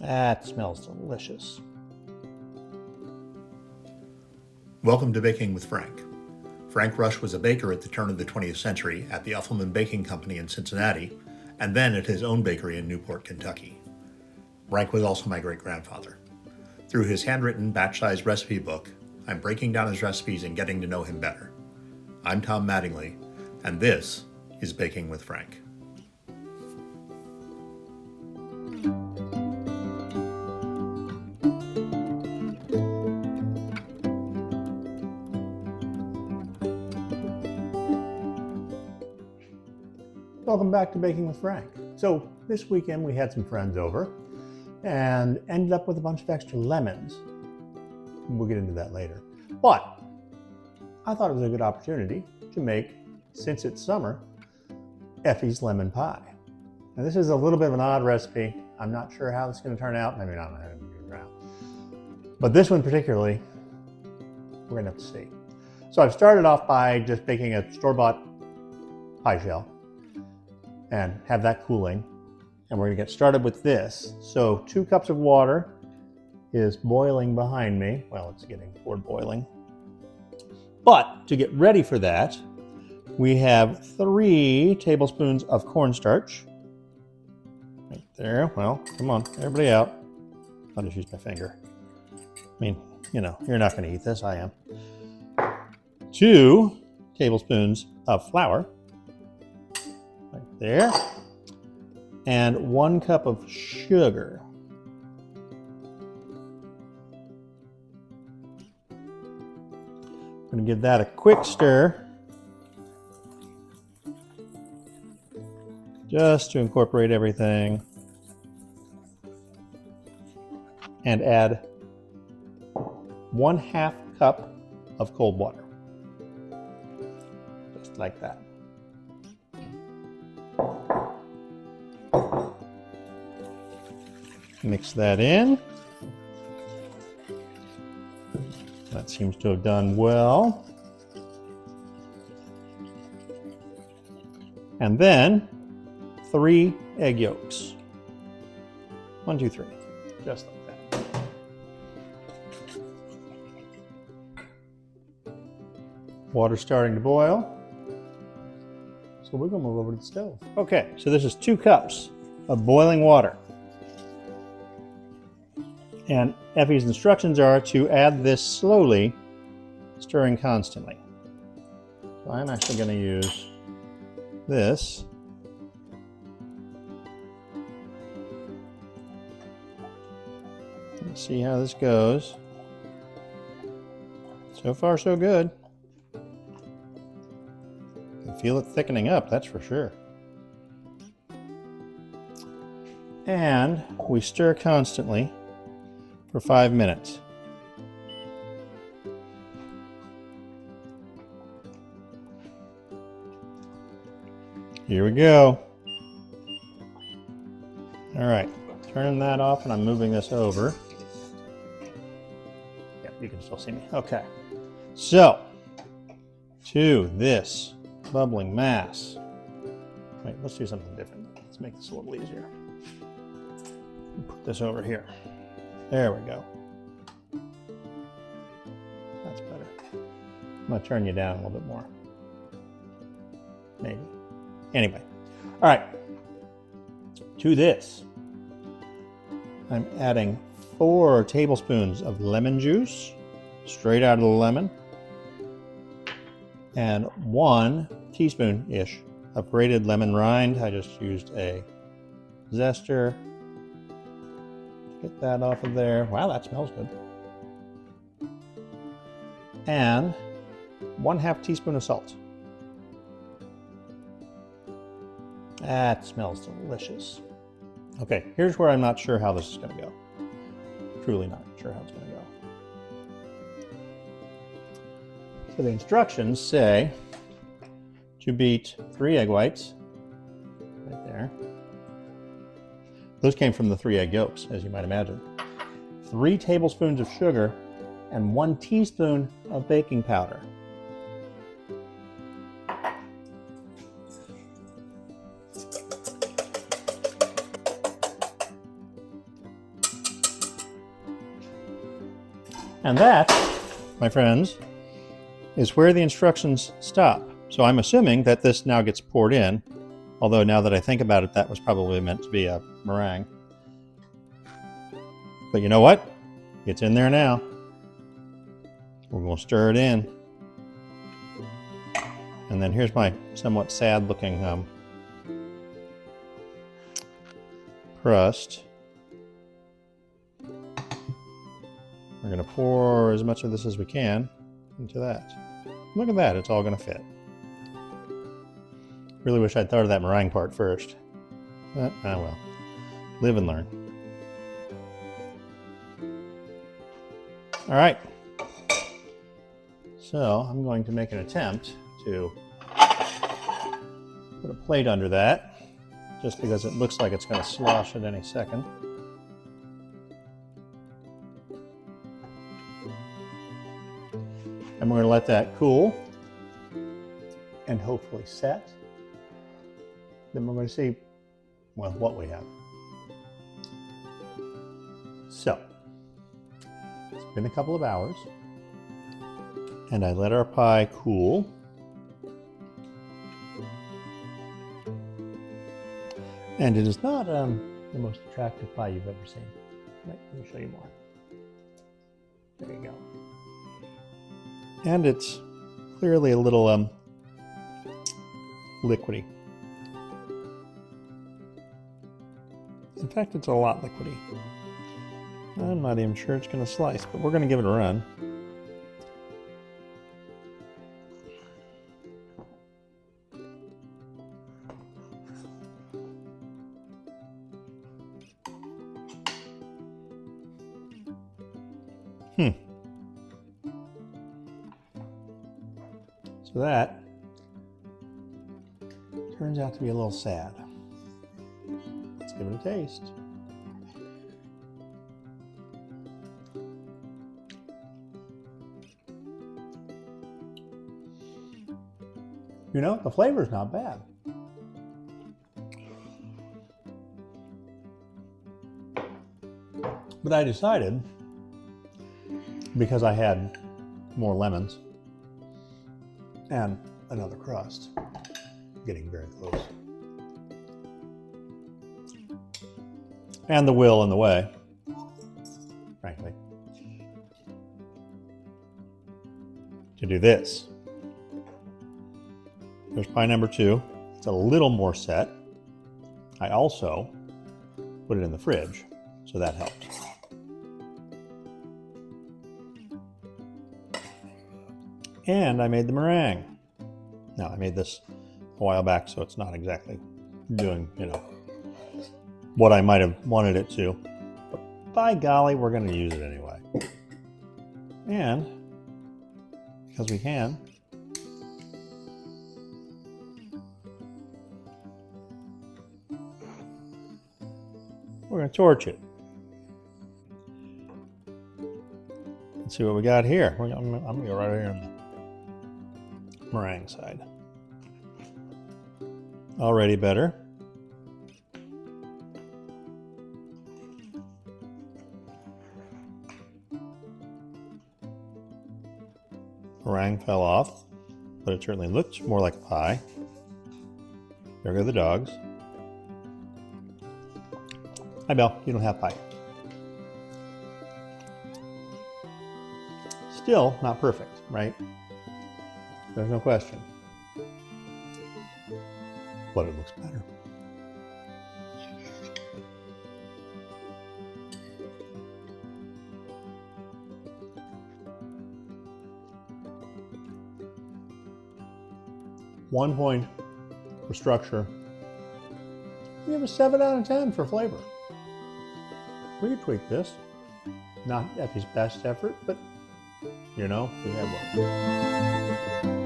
That smells delicious. Welcome to Baking with Frank. Frank Rush was a baker at the turn of the 20th century at the Uffelman Baking Company in Cincinnati, and then at his own bakery in Newport, Kentucky. Frank was also my great-grandfather. Through his handwritten batch-sized recipe book, I'm breaking down his recipes and getting to know him better. I'm Tom Mattingly, and this is Baking with Frank. Welcome back to Baking with Frank. So this weekend we had some friends over and ended up with a bunch of extra lemons. We'll get into that later. But I thought it was a good opportunity to make, since it's summer, Effie's lemon pie. Now this is a little bit of an odd recipe. I'm not sure how this is going to turn out. Maybe not. But this one particularly, we're going to have to see. So I've started off by just baking a store-bought pie shell and have that cooling. And we're gonna get started with this. So 2 cups of water is boiling behind me. Well, it's getting toward boiling. But to get ready for that, we have 3 tablespoons of cornstarch. Right there. Well, come on, everybody out. I'll just use my finger. I mean, you know, you're not gonna eat this, I am. 2 tablespoons of flour. Right there. And 1 cup of sugar. I'm going to give that a quick stir just to incorporate everything and add 1/2 cup of cold water. Just like that. Mix that in. That seems to have done well. And then 3 egg yolks. 1, 2, 3. Just like that. Water's starting to boil. So we're going to move over to the stove. Okay, so this is 2 cups of boiling water. And Effie's instructions are to add this slowly, stirring constantly. So I'm actually going to use this. Let's see how this goes. So far, so good. I can feel it thickening up, that's for sure. And we stir constantly for 5 minutes. Here we go. All right, turning that off and I'm moving this over. Yeah, you can still see me. Okay, so to this bubbling mass. Wait, let's do something different. Let's make this a little easier. Put this over here. There we go. That's better. I'm going to turn you down a little bit more. Maybe. Anyway. All right. To this, I'm adding 4 tablespoons of lemon juice, straight out of the lemon, and 1 teaspoon-ish of grated lemon rind. I just used a zester. Get that off of there. Wow, that smells good. And 1/2 teaspoon of salt. That smells delicious. Okay, here's where I'm not sure how this is going to go. Truly not sure how it's going to go. So the instructions say to beat 3 egg whites. Right there. Those came from the 3 egg yolks, as you might imagine. 3 tablespoons of sugar and 1 teaspoon of baking powder. And that, my friends, is where the instructions stop. So I'm assuming that this now gets poured in, although now that I think about it, that was probably meant to be a meringue. But you know what? It's in there now. We're going to stir it in. And then here's my somewhat sad looking crust. We're going to pour as much of this as we can into that. Look at that, it's all going to fit. Really wish I'd thought of that meringue part first. But, well, live and learn. All right. So I'm going to make an attempt to put a plate under that, just because it looks like it's going to slosh at any second. And we're going to let that cool and hopefully set. Then we're going to see, well, what we have. So, it's been a couple of hours, and I let our pie cool. And it is not the most attractive pie you've ever seen. Right, let me show you more. There you go. And it's clearly a little liquidy. In fact, it's a lot liquidy. I'm not even sure it's going to slice, but we're going to give it a run. So that turns out to be a little sad. Let's give it a taste. You know, the flavor's not bad. But I decided, because I had more lemons and another crust, getting very close, and the will in the way, frankly, to do this. There's pie number 2. It's a little more set. I also put it in the fridge, so that helped. And I made the meringue. Now, I made this a while back, so it's not exactly doing, what I might have wanted it to. But by golly, we're going to use it anyway. And because we can, we're going to torch it. Let's see what we got here. I'm going to go right here on the meringue side. Already better. Meringue fell off, but it certainly looked more like a pie. There go the dogs. Hi, Belle. You don't have pie. Still not perfect, right? There's no question. But it looks better. One point for structure. We have a 7 out of 10 for flavor. We could tweak this. Not at his best effort, but we have one.